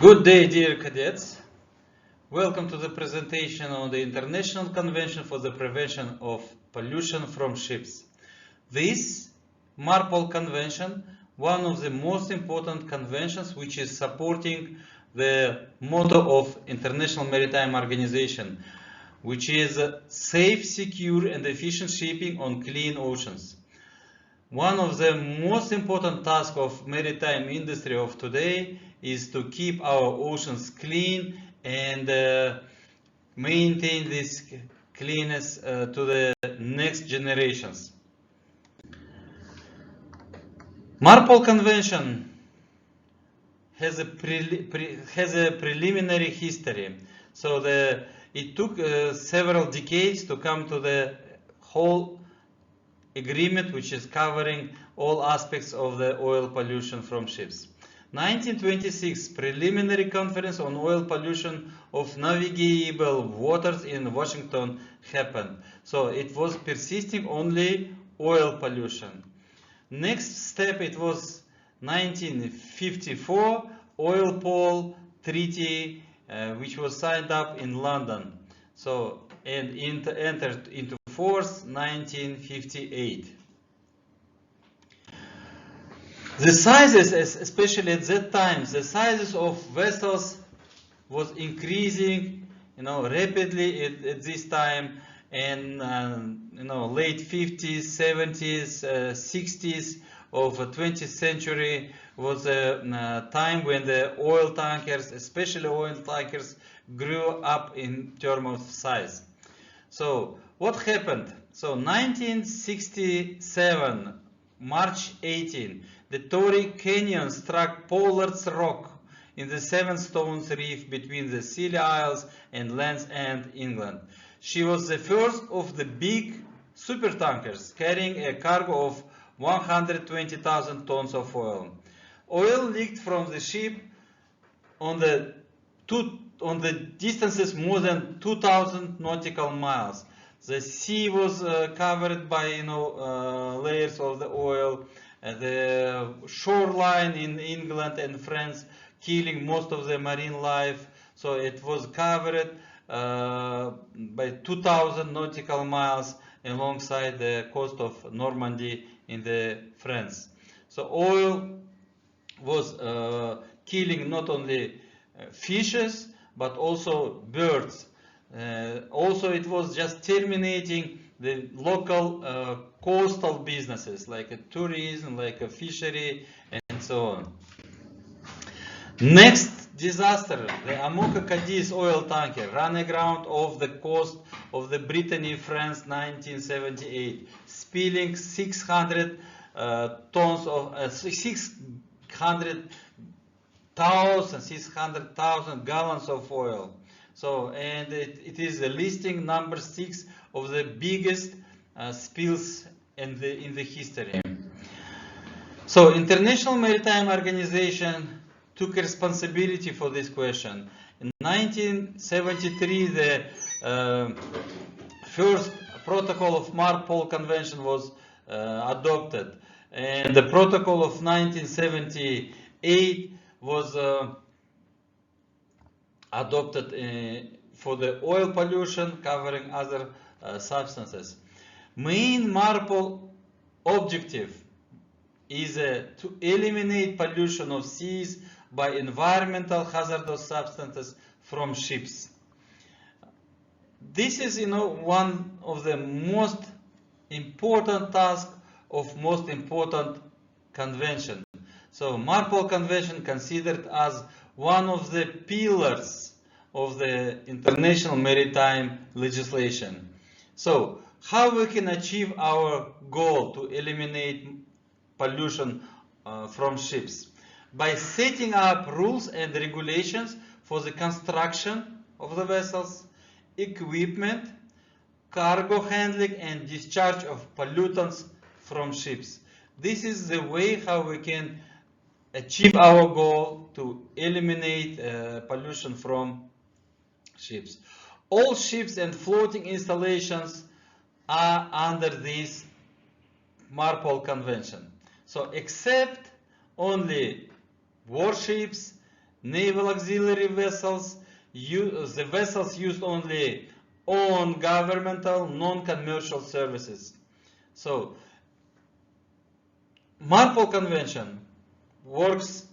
Good day, dear cadets. Welcome to the presentation on the International Convention for the Prevention of Pollution from Ships. This Marpol Convention, one of the most important conventions which is supporting the motto of International Maritime Organization, which is safe, secure and efficient shipping on clean oceans. One of the most important tasks of maritime industry of today is to keep our oceans clean and maintain this cleanness to the next generations. Marpol Convention has a preliminary history, so it took several decades to come to the whole agreement, which is covering all aspects of the oil pollution from ships. 1926 preliminary conference on oil pollution of navigable waters in Washington happened. So it was persisting only oil pollution. Next step, it was 1954 Marpol Treaty, which was signed up in London. So and entered into force 1958. The sizes, especially at that time, the sizes of vessels was increasing, rapidly at this time, and late 50s, 70s, 60s of the 20th century was a time when the oil tankers, especially oil tankers, grew up in terms of size. So what happened? So 1967, March 18, the Torrey Canyon struck Pollard's Rock in the Seven Stones Reef between the Scilly Isles and Land's End, England. She was the first of the big supertankers carrying a cargo of 120,000 tons of oil. Oil leaked from the ship on the distances more than 2,000 nautical miles. The sea was covered by layers of the oil. The shoreline in England and France killing most of the marine life. So it was covered by 2,000 nautical miles alongside the coast of Normandy in the France. So oil was killing not only fishes but also birds. Also, it was just terminating the local coastal businesses like tourism, like a fishery, and so on. Next disaster, the Amoca Cadiz oil tanker ran aground off the coast of the Brittany, France, 1978, spilling 600,000 gallons of oil. So, and it is the listing number 6 of the biggest spills in the history. So, International Maritime Organization took responsibility for this question. In 1973, the first protocol of Marpol Convention was adopted, and the protocol of 1978 was adopted for the oil pollution, covering other substances. Main Marpol objective is to eliminate pollution of seas by environmental hazardous substances from ships. This is, one of the most important tasks of most important convention. So Marpol Convention considered as one of the pillars of the international maritime legislation. So how we can achieve our goal to eliminate pollution from ships? By setting up rules and regulations for the construction of the vessels, equipment, cargo handling and discharge of pollutants from ships. This is the way how we can achieve our goal to eliminate pollution from ships. All ships and floating installations are under this Marpol Convention. So except only warships naval auxiliary vessels, the vessels used only on governmental, non-commercial services. So, Marpol Convention works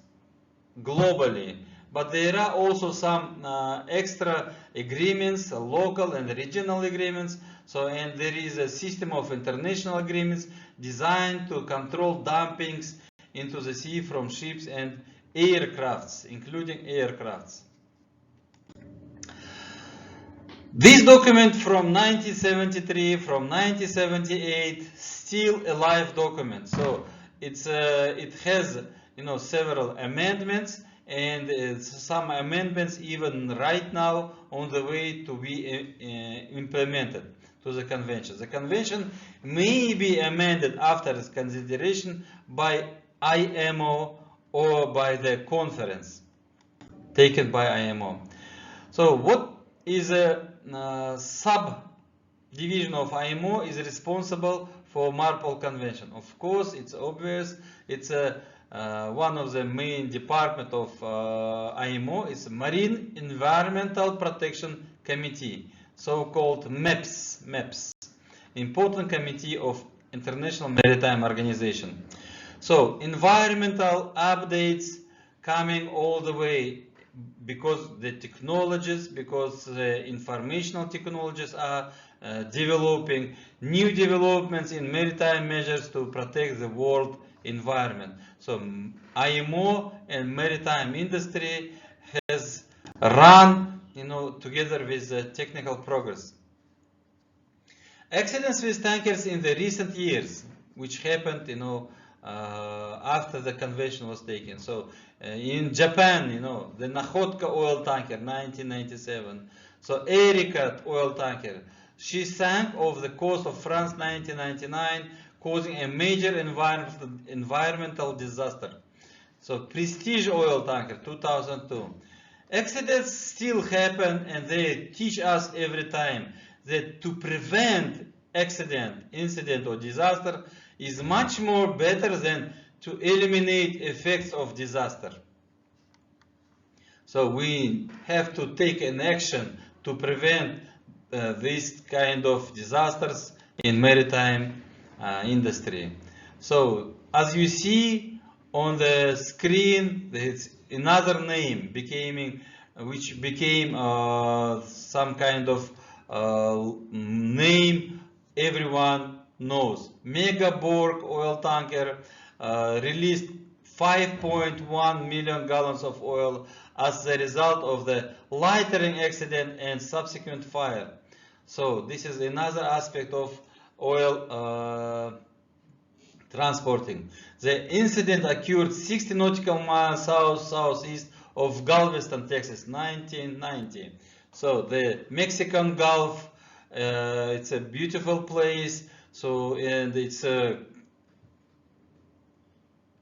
globally, but there are also some extra agreements, local and regional agreements. So, and there is a system of international agreements designed to control dumpings into the sea from ships and aircrafts, including aircrafts. This document from 1973, from 1978, still a live document. So it has several amendments, and some amendments even right now on the way to be implemented to the convention. The convention may be amended after its consideration by IMO or by the conference taken by IMO. So what is a subdivision of IMO is responsible for Marpol Convention? Of course, it's obvious. It's one of the main department of IMO is Marine Environmental Protection Committee, so-called MEPS, Important Committee of International Maritime Organization. So environmental updates coming all the way because the technologies, because the informational technologies are developing, new developments in maritime measures to protect the world environment. So IMO and maritime industry has run together with the technical progress. Accidents with tankers in the recent years, which happened after the convention was taken. So in Japan, the Nakhotka oil tanker, 1997. So Erika oil tanker, she sank off the coast of France, 1999, causing a major environmental disaster. So Prestige oil tanker, 2002. Accidents still happen, and they teach us every time that to prevent accident, incident, or disaster is much more better than to eliminate effects of disaster. So we have to take an action to prevent this kind of disasters in maritime industry. So as you see on the screen, it's another name which became some kind of name everyone knows. Megaborg oil tanker released 5.1 million gallons of oil as the result of the lightering accident and subsequent fire. So this is another aspect of oil transporting. The incident occurred 60 nautical miles southeast of Galveston, Texas, 1990. So the Mexican Gulf, it's a beautiful place. So, and it's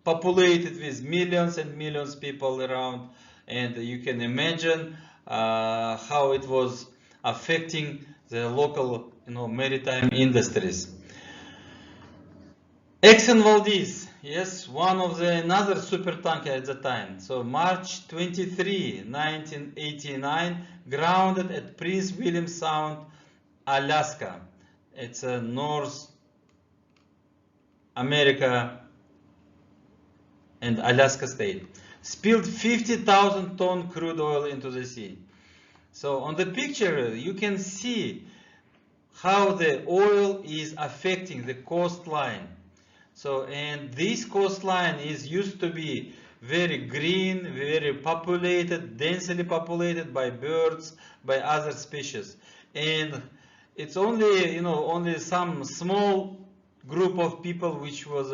populated with millions and millions of people around, and you can imagine how it was affecting the local, maritime industries. Exxon Valdez, yes, one of another super tanker at the time. So March 23, 1989, grounded at Prince William Sound, Alaska. It's a North America and Alaska state. Spilled 50,000 ton crude oil into the sea. So on the picture you can see how the oil is affecting the coastline. So, and this coastline is used to be very green, very populated, densely populated by birds, by other species. And it's only, only some small group of people which was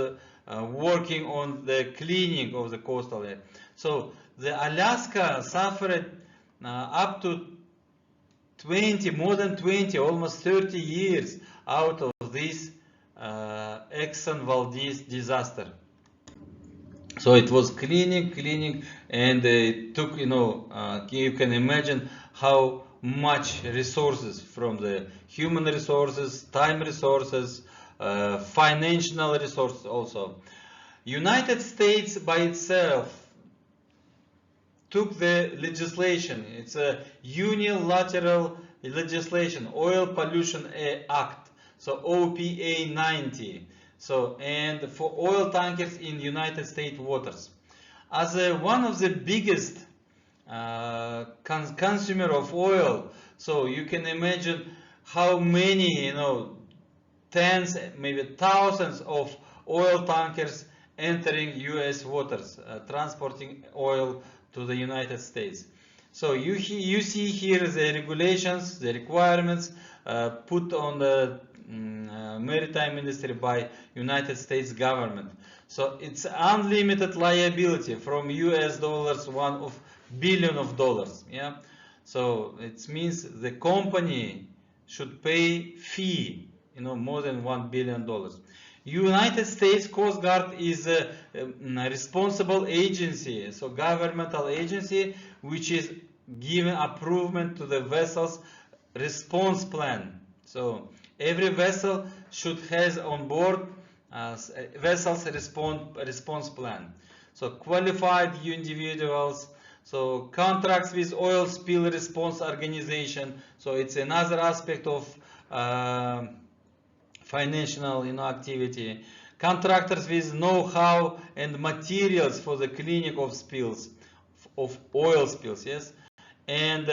working on the cleaning of the coastal area. So the Alaska suffered up to more than 20, almost 30 years out of this Exxon Valdez disaster. So it was cleaning, and it took, you can imagine how much resources, from the human resources, time resources, financial resources also. United States by itself took the legislation. It's a unilateral legislation, Oil Pollution Act, so OPA 90. So, and for oil tankers in United States waters. As one of the biggest consumer of oil, so you can imagine how many, tens, maybe thousands of oil tankers entering U.S. waters, transporting oil to the United States. So you see here the regulations, the requirements put on the maritime industry by United States government. So it's unlimited liability from US dollars, $1 billion. Yeah. So it means the company should pay fee, more than $1 billion. United States Coast Guard is a responsible agency, so governmental agency, which is giving approval to the vessel's response plan. So every vessel should have on board vessel's response plan. So qualified individuals, so contracts with oil spill response organization. So it's another aspect of financial activity. Contractors with know-how and materials for the cleaning of spills, of oil spills, yes. And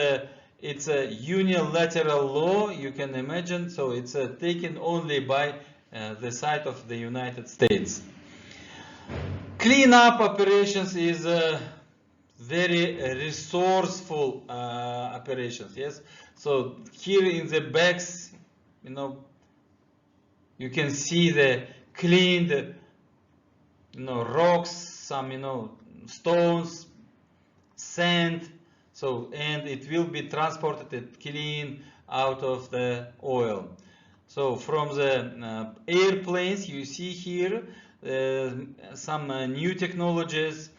it's a unilateral law, you can imagine, so it's taken only by the side of the United States. Cleanup operations is very resourceful operations, yes. So here in the backs, you can see the cleaned, rocks, some, stones, sand. So, and it will be transported clean out of the oil. So from the airplanes, you see here some new technologies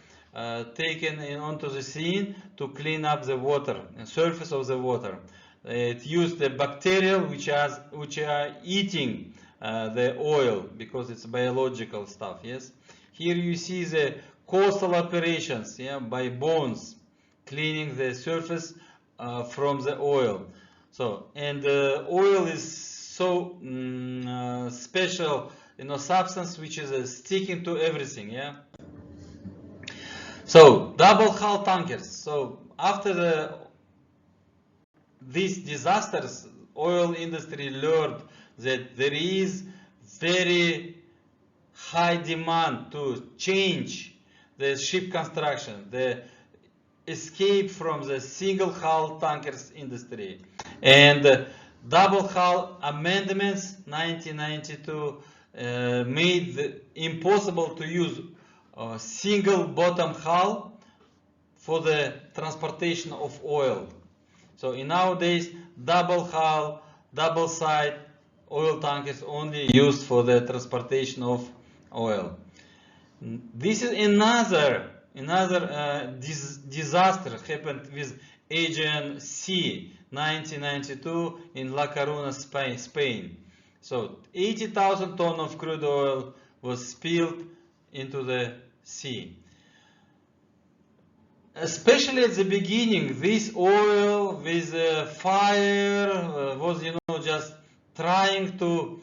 taken onto the scene to clean up the water, the surface of the water. It used the bacteria which are eating the oil because it's biological stuff. Yes. Here you see the coastal operations, yeah, by bones, cleaning the surface from the oil. So, and oil is so special, substance which is sticking to everything, yeah. So, double hull tankers. So, after these disasters, oil industry learned that there is very high demand to change the ship construction, the escape from the single hull tankers industry. And double hull amendments 1992 made it impossible to use a single bottom hull for the transportation of oil. So in nowadays, double hull, double side oil tankers only used for the transportation of oil. This is another disaster happened with Aegean Sea, 1992 in La Coruna, Spain. So 80,000 tons of crude oil was spilled into the sea. Especially at the beginning, this oil with fire was, just trying to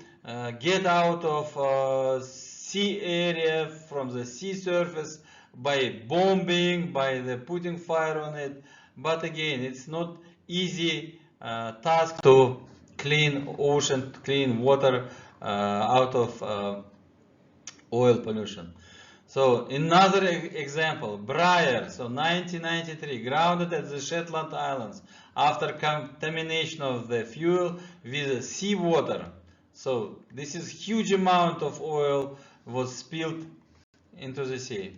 get out of sea area from the sea surface by bombing, by the putting fire on it. But again, it's not easy task to clean ocean, to clean water out of oil pollution. So another example, Briar, so 1993, grounded at the Shetland Islands after contamination of the fuel with seawater. So this is huge amount of oil was spilled into the sea.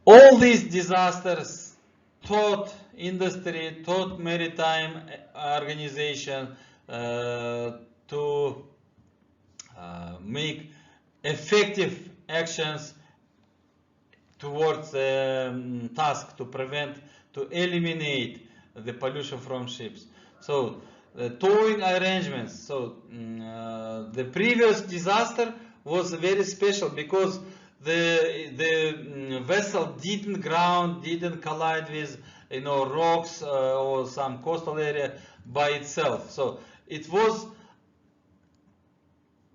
All these disasters taught industry, taught maritime organization to make effective actions towards the task to prevent, to eliminate the pollution from ships. So the towing arrangements. So the previous disaster was very special because the vessel didn't ground, didn't collide with rocks or some coastal area by itself. So it was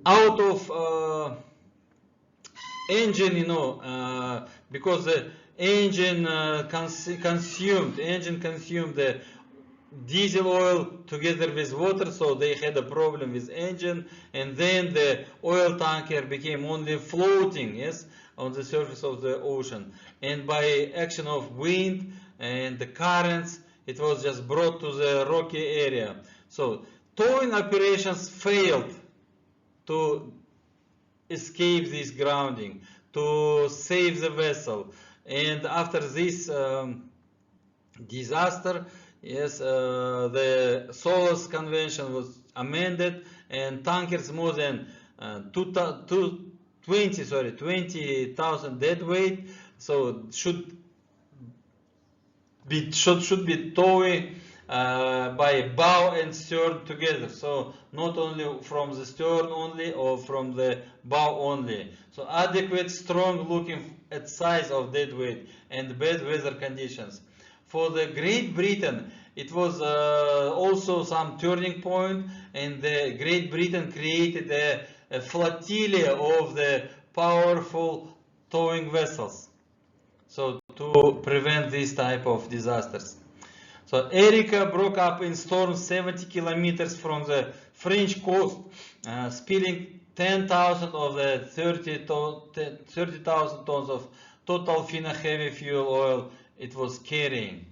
out of engine, because the engine consumed the diesel oil together with water, so they had a problem with engine, and then the oil tanker became only floating, yes, on the surface of the ocean, and by action of wind and the currents, it was just brought to the rocky area. So towing operations failed to escape this grounding, to save the vessel, and after this disaster, yes, the SOLAS convention was amended, and tankers more than 20,000 deadweight, so should be towing by bow and stern together. So not only from the stern only or from the bow only. So adequate, strong, looking at size of deadweight and bad weather conditions. For the Great Britain, it was also some turning point, and the Great Britain created a flotilla of the powerful towing vessels, so to prevent this type of disasters. So Erika broke up in storm 70 kilometers from the French coast, spilling 10,000 of the 30,000 tons of total fina heavy fuel oil it was carrying.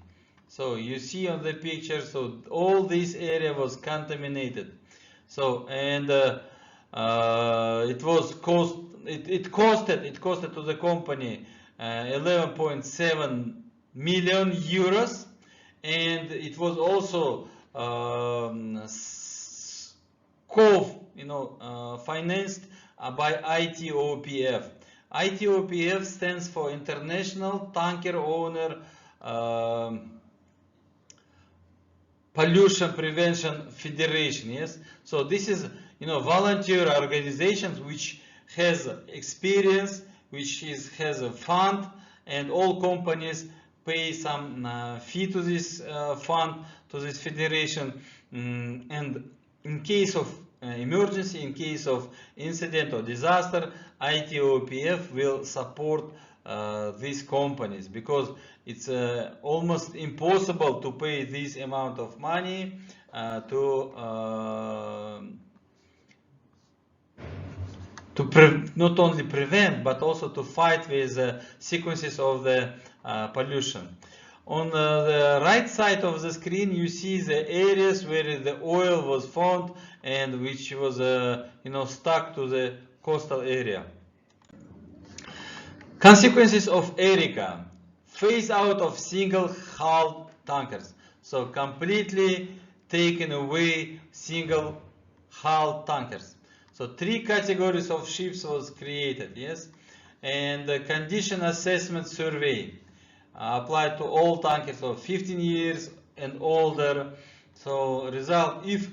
So you see on the picture, so all this area was contaminated. So, and it costed to the company 11.7 million euros, and it was also financed by ITOPF. ITOPF stands for International Tanker Owner Pollution Prevention Federation. Yes, so this is volunteer organizations which has experience, which has a fund, and all companies pay some fee to this fund, to this federation, and in case of emergency, in case of incident or disaster, ITOPF will support these companies, because it's almost impossible to pay this amount of money to not only prevent but also to fight with sequences of the pollution. On the right side of the screen, you see the areas where the oil was found and which was stuck to the coastal area. Consequences of Erika: phase out of single hull tankers. So completely taken away single hull tankers. So 3 categories of ships was created, yes, and the condition assessment survey applied to all tankers of 15 years and older. So if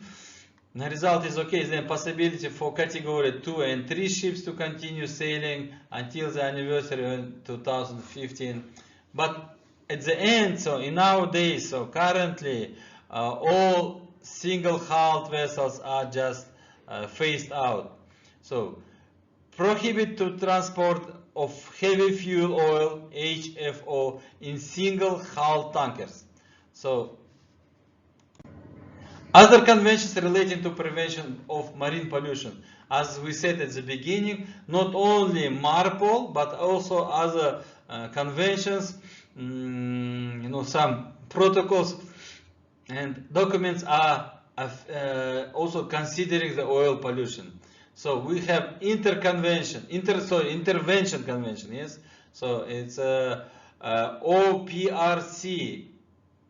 the result is okay, then possibility for category 2 and 3 ships to continue sailing until the anniversary in 2015. But at the end, so in nowadays, so currently all single-hulled vessels are just phased out. So prohibit to transport of heavy fuel oil HFO in single-hull tankers. So other conventions relating to prevention of marine pollution, as we said at the beginning, not only Marpol but also other conventions, some protocols and documents are also considering the oil pollution. So we have intervention convention, yes. So it's OPRC,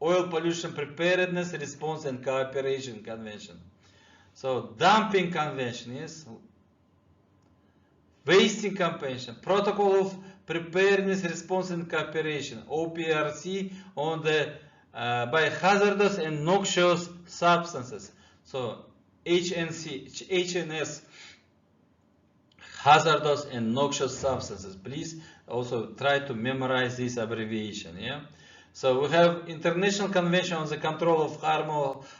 Oil Pollution Preparedness, Response and Cooperation Convention. So dumping convention, yes. Wasting convention, Protocol of Preparedness, Response and Cooperation, OPRC, on the by hazardous and noxious substances. So HNS, hazardous and noxious substances. Please also try to memorize this abbreviation. Yeah. So we have International Convention on the Control of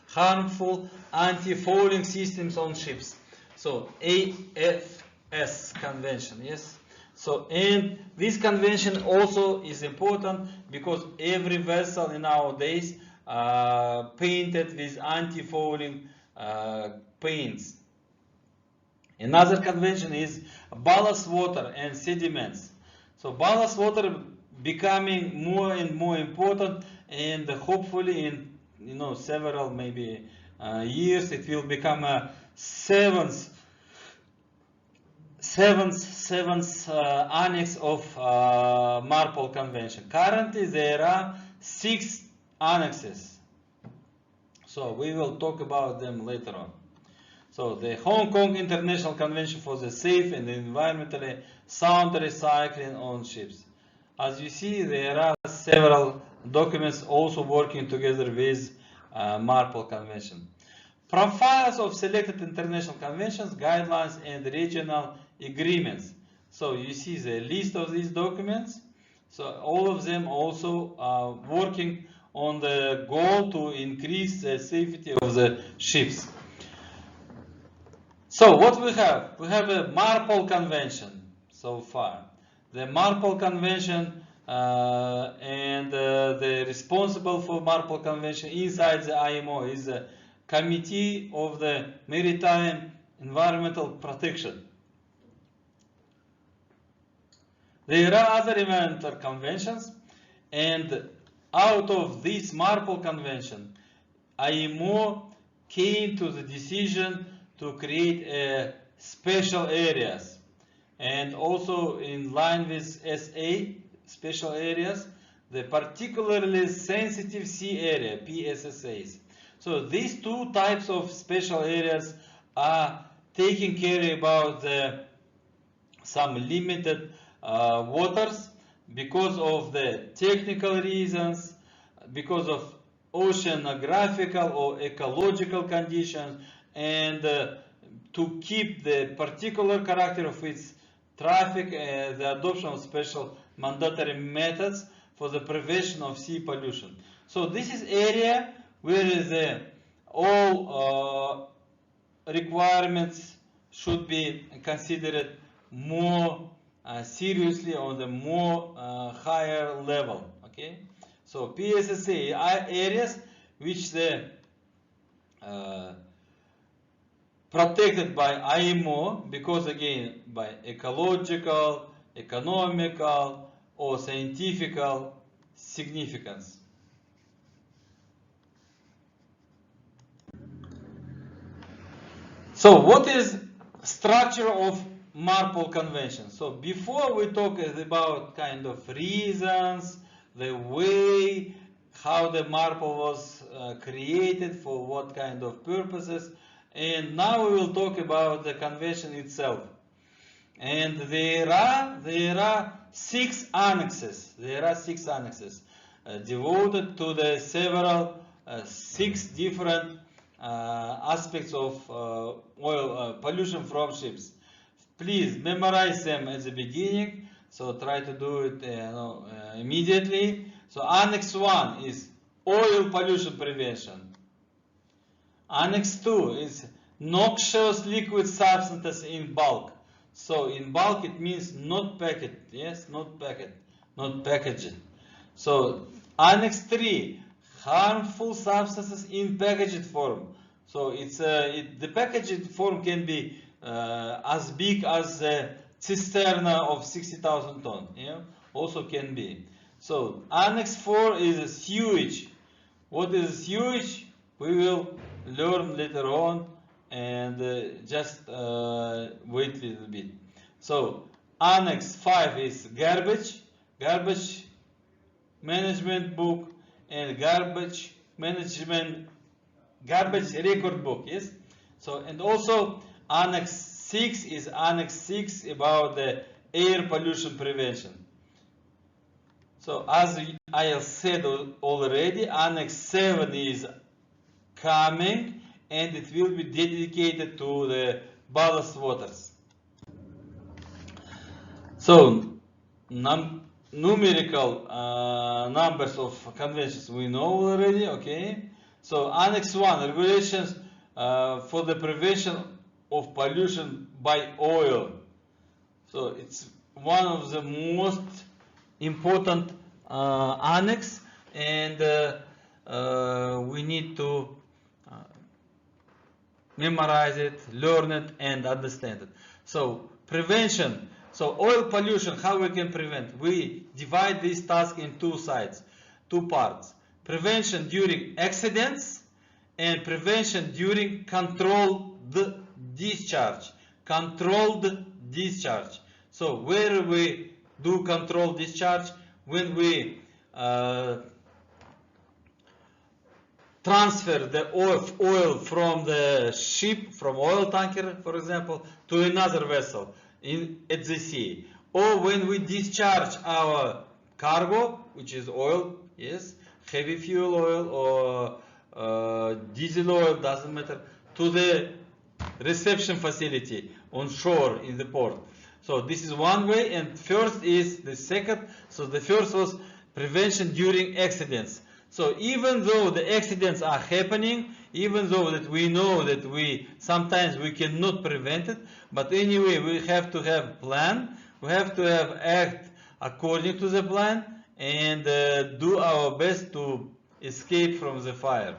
Harmful Anti-Fouling Systems on Ships. So AFS Convention. Yes. So, and this convention also is important because every vessel in nowadays painted with anti-fouling paints. Another convention is ballast water and sediments. So ballast water becoming more and more important, and hopefully in several maybe years it will become a seventh annex of Marpol Convention. Currently there are 6 annexes, so we will talk about them later on. So the Hong Kong International Convention for the Safe and Environmentally Sound Recycling on Ships. As you see, there are several documents also working together with Marpol Convention. Profiles of selected international conventions, guidelines, and regional agreements. So you see the list of these documents. So all of them also are working on the goal to increase the safety of the ships. So what we have? We have a Marpol Convention so far. The Marpol Convention and the responsible for Marpol Convention inside the IMO is the Committee of the Maritime Environmental Protection. There are other environmental conventions, and out of this Marpol Convention, IMO came to the decision to create special areas, and also in line with SA special areas, the particularly sensitive sea area, PSSAs. So these 2 types of special areas are taking care about some limited waters because of the technical reasons, because of oceanographical or ecological conditions, and to keep the particular character of its traffic, the adoption of special mandatory methods for the prevention of sea pollution. So this is area where all requirements should be considered more seriously on the more higher level. Okay, so PSSA are areas which the protected by IMO because again by ecological, economical, or scientific significance. So what is structure of Marpol Convention? So before we talk about kind of reasons, the way how the Marpol was created, for what kind of purposes, and now we will talk about the convention itself. And there are 6 annexes. There are 6 annexes devoted to the several 6 different aspects of oil pollution from ships. Please memorize them at the beginning. So try to do it immediately. So Annex 1 is oil pollution prevention. Annex 2 is noxious liquid substances in bulk. So in bulk it means not packed, yes, not packed, not packaged. So Annex 3, harmful substances in packaged form. So it's the packaged form can be as big as a cisterna of 60,000 tons. Yeah, also can be. So Annex 4 is sewage. What is sewage? We will learn later on, and just wait a little bit. So Annex 5 is garbage management book, and garbage record book. Yes. So and also Annex 6 is Annex 6 about the air pollution prevention. So as I have said already, Annex 7 is coming, and it will be dedicated to the ballast waters. So numerical numbers of conventions we know already, okay? So Annex 1, regulations for the prevention of pollution by oil. So it's one of the most important annex, and we need to memorize it, learn it, and understand it. So prevention. So oil pollution, how we can prevent? We divide this task in two sides, two parts. Prevention during accidents and prevention during controlled discharge. Controlled discharge. So where we do controlled discharge? When we transfer the oil from the ship, from oil tanker, for example, to another vessel at the sea. Or when we discharge our cargo, which is oil, yes, heavy fuel oil or diesel oil, doesn't matter, to the reception facility on shore in the port. So this is one way, and first is the second. So the first was prevention during accidents. So even though the accidents are happening, even though that we know that sometimes we cannot prevent it, but anyway we have to have a plan, we have to act according to the plan, and do our best to escape from the fire.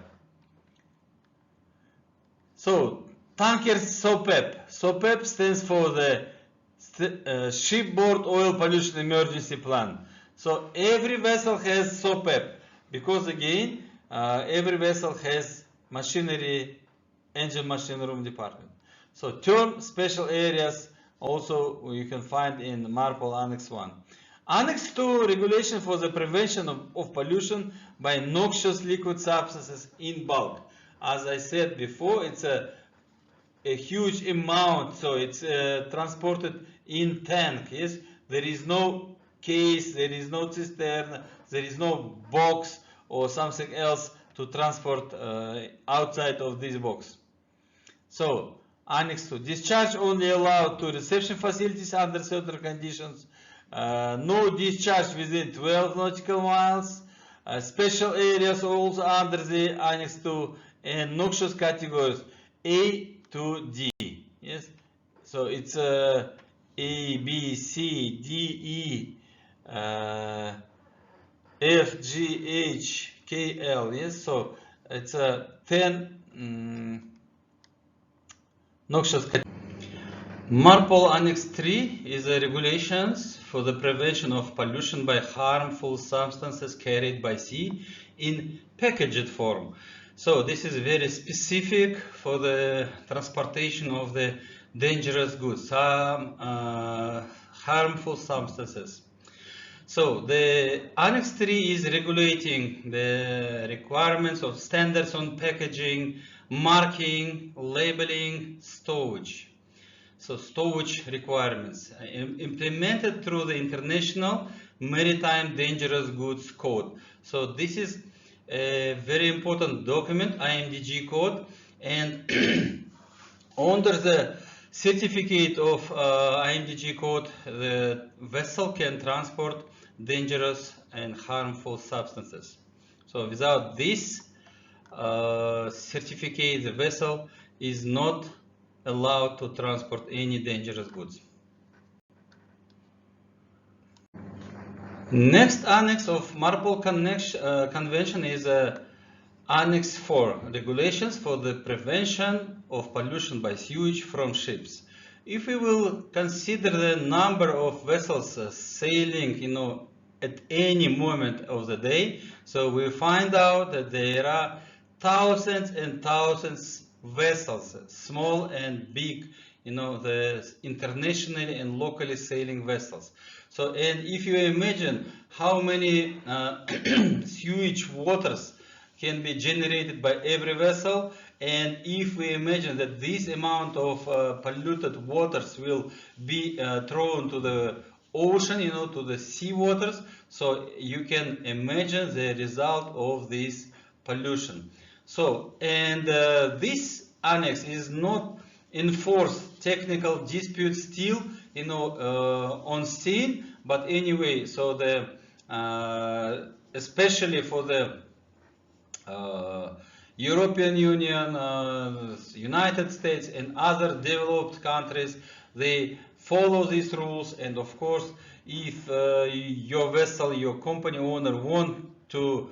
So tankers SOPEP. SOPEP stands for the Shipboard Oil Pollution Emergency Plan. So every vessel has SOPEP. Because again, every vessel has machinery, engine machine room department. So term special areas also you can find in Marpol Annex 1. Annex 2, regulation for the prevention of pollution by noxious liquid substances in bulk. As I said before, it's a huge amount, so it's transported in tank. Yes, there is no case, there is no cistern, there is no box or something else to transport outside of this box. So Annex 2, discharge only allowed to reception facilities under certain conditions, no discharge within 12 nautical miles, special areas also under the Annex 2, and noxious categories A to D. Yes, so it's A, B, C, D, E, F, G, H, K, L. Yes, so it's 10 noxious categories. Marpol Annex 3 is the regulations for the prevention of pollution by harmful substances carried by sea in packaged form. So this is very specific for the transportation of the dangerous goods, harmful substances. So the Annex 3 is regulating the requirements of standards on packaging, marking, labeling, stowage. So stowage requirements implemented through the International Maritime Dangerous Goods Code. So this is a very important document, IMDG code, and under the certificate of IMDG code, the vessel can transport dangerous and harmful substances. So without this certificate, the vessel is not allowed to transport any dangerous goods. Next annex of Marpol Convention is Annex 4, regulations for the prevention of pollution by sewage from ships. If we will consider the number of vessels sailing, at any moment of the day, so we find out that there are thousands and thousands vessels, small and big, the internationally and locally sailing vessels. So, and if you imagine how many sewage waters can be generated by every vessel, and if we imagine that this amount of polluted waters will be thrown to the ocean, to the sea waters, so you can imagine the result of this pollution. So, and this annex is not enforce technical disputes still on scene. But anyway, so the especially for the European Union, United States, and other developed countries, they follow these rules. And of course, if your vessel, your company owner want to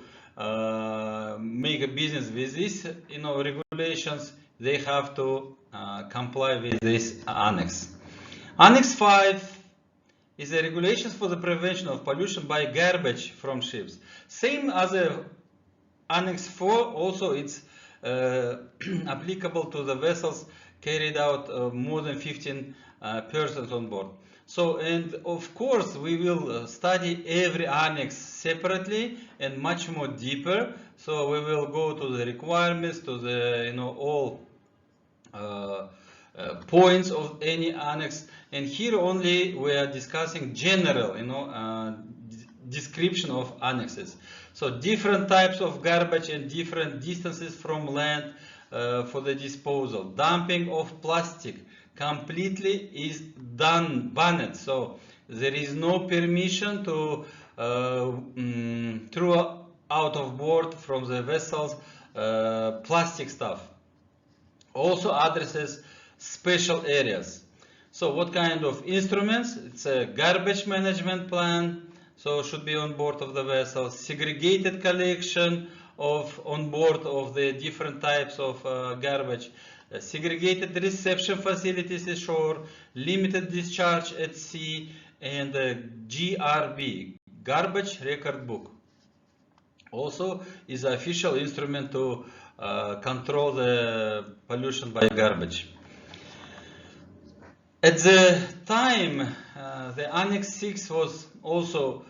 make a business with these regulations, they have to comply with this annex. Annex 5 is the regulations for the prevention of pollution by garbage from ships. Same as a Annex 4, also it's applicable to the vessels carried out more than 15 persons on board. So, and of course, we will study every annex separately and much more deeper. So we will go to the requirements, to the all points of any annex. And here only we are discussing general, description of annexes. So different types of garbage and different distances from land for the disposal. Dumping of plastic completely is banned. So there is no permission to throw out of board from the vessels plastic stuff. Also addresses special areas. So what kind of instruments? It's a garbage management plan. So should be on board of the vessel. Segregated collection on board of the different types of garbage. Segregated reception facilities ashore. Limited discharge at sea. And GRB, garbage record book. Also is an official instrument to control the pollution by garbage. At the time, the Annex 6 was also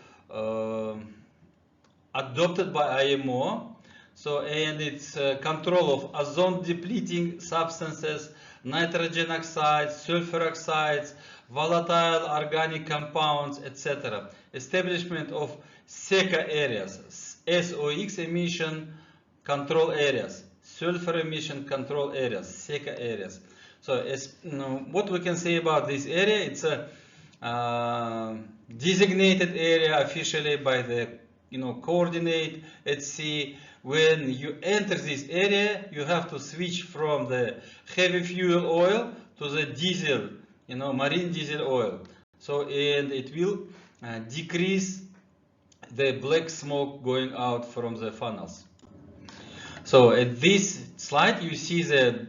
adopted by IMO. So, and it's control of ozone depleting substances, nitrogen oxides, sulfur oxides, volatile organic compounds, etc. Establishment of SECA areas, SOx emission control areas, sulfur emission control areas, SECA areas. So, what we can say about this area, it's a designated area officially by the coordinate at sea. When you enter this area, you have to switch from the heavy fuel oil to the diesel, marine diesel oil. So, and it will decrease the black smoke going out from the funnels. So at this slide, you see the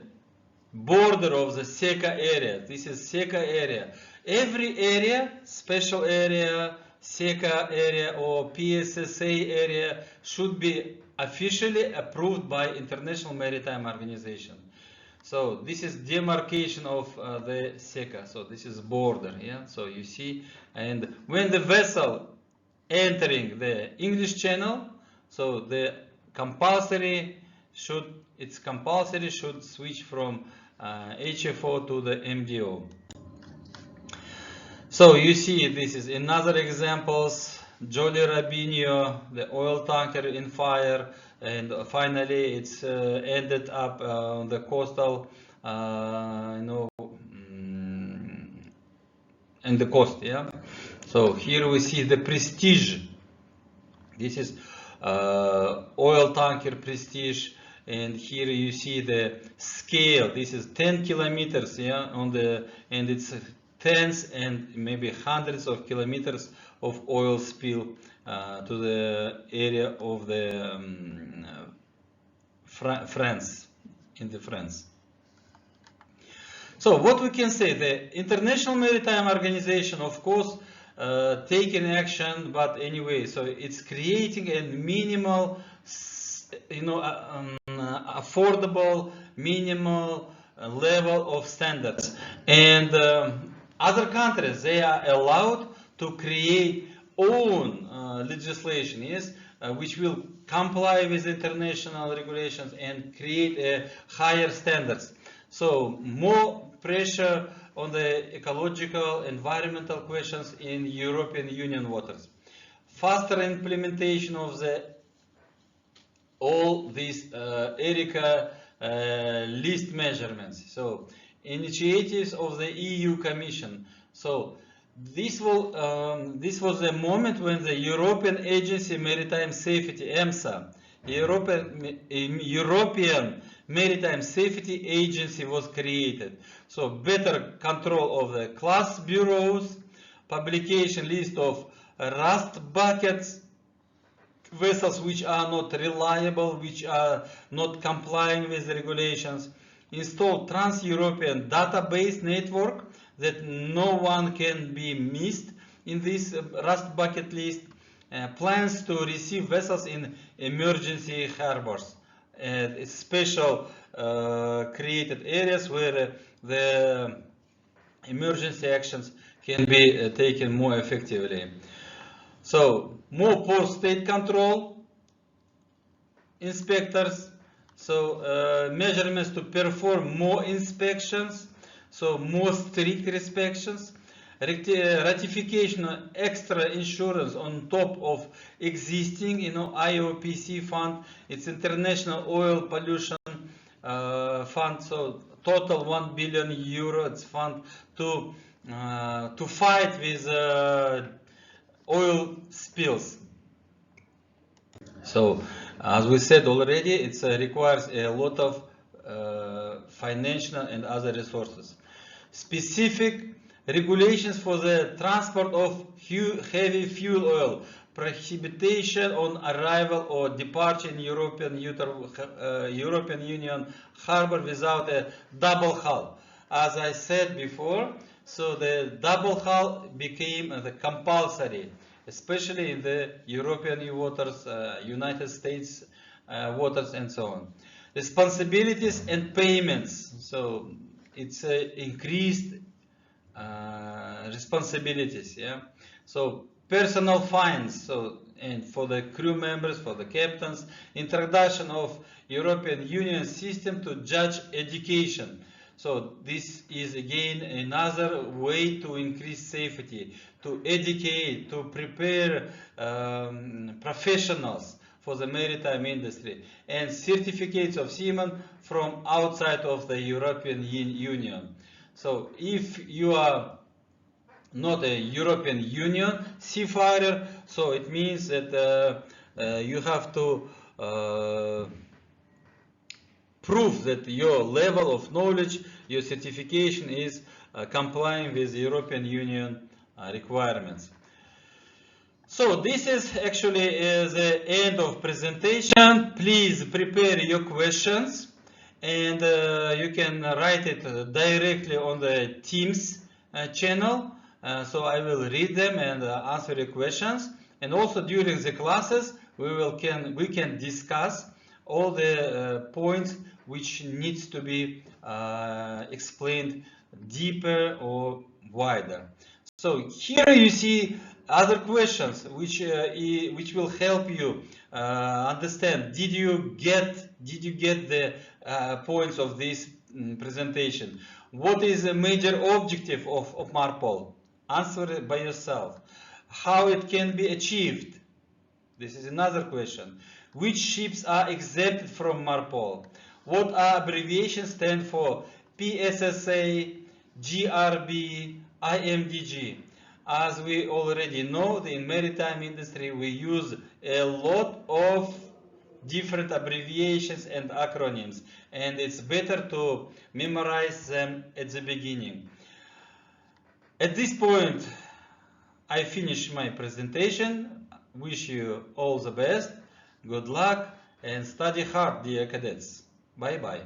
border of the SECA area. This is SECA area. Every area, special area, SECA area or PSSA area should be officially approved by International Maritime Organization. So this is demarcation of the SECA. So this is border, yeah. So you see, and when the vessel entering the English Channel, so the compulsory should switch from HFO to the MDO. So you see, this is another examples. Jolly Robinho, the oil tanker in fire, and finally it's ended up on the coastal, in the coast, yeah. So here we see the Prestige. This is oil tanker Prestige, and here you see the scale. This is 10 kilometers, yeah, and it's tens and maybe hundreds of kilometers of oil spill to the area of the France. So what we can say, the International Maritime Organization, of course, taking action, but anyway, so it's creating a minimal, affordable, minimal level of standards, and other countries, they are allowed to create own legislation, yes, which will comply with international regulations and create higher standards. So more pressure on the ecological, environmental questions in European Union waters. Faster implementation of all these ERICA list measurements. So initiatives of the EU Commission. So this was the moment when the European Agency Maritime Safety (EMSA), European Maritime Safety Agency, was created. So better control of the class bureaus, publication list of rust buckets, vessels which are not reliable, which are not complying with the regulations, install trans-European database network that no one can be missed in this rust bucket list, plans to receive vessels in emergency harbors, special created areas where the emergency actions can be taken more effectively. So more port state control inspectors, so measurements to perform more inspections, so more strict inspections, ratification of extra insurance on top of existing, IOPC fund. It's International Oil Pollution Fund, so total 1 billion euro. It's fund to fight with oil spills. So, as we said already, it requires a lot of financial and other resources. Specific regulations for the transport of heavy fuel oil, prohibition on arrival or departure in European Union harbor without a double hull. As I said before, so the double hull became the compulsory, especially in the European waters, United States waters, and so on. Responsibilities and payments. So it's increased responsibilities. Yeah. So personal fines. So and for the crew members, for the captains, introduction of European Union system to judge education. So this is again another way to increase safety, to educate, to prepare professionals for the maritime industry, and certificates of seamen from outside of the European Union. So if you are not a European Union seafarer, so it means that you have to prove that your level of knowledge, your certification is complying with the European Union requirements. So this is actually the end of presentation. Please prepare your questions, and you can write it directly on the Teams channel. So I will read them and answer your questions. And also during the classes, we can discuss all the points which needs to be explained deeper or wider. So here you see other questions which will help you understand. Did you get the points of this presentation? What is the major objective of Marpol? Answer it by yourself. How it can be achieved? This is another question. Which ships are exempted from Marpol? What are abbreviations stand for? PSSA, GRB, IMDG. As we already know, in maritime industry we use a lot of different abbreviations and acronyms, and it's better to memorize them at the beginning. At this point, I finish my presentation. Wish you all the best, good luck, and study hard, dear cadets. Bye-bye.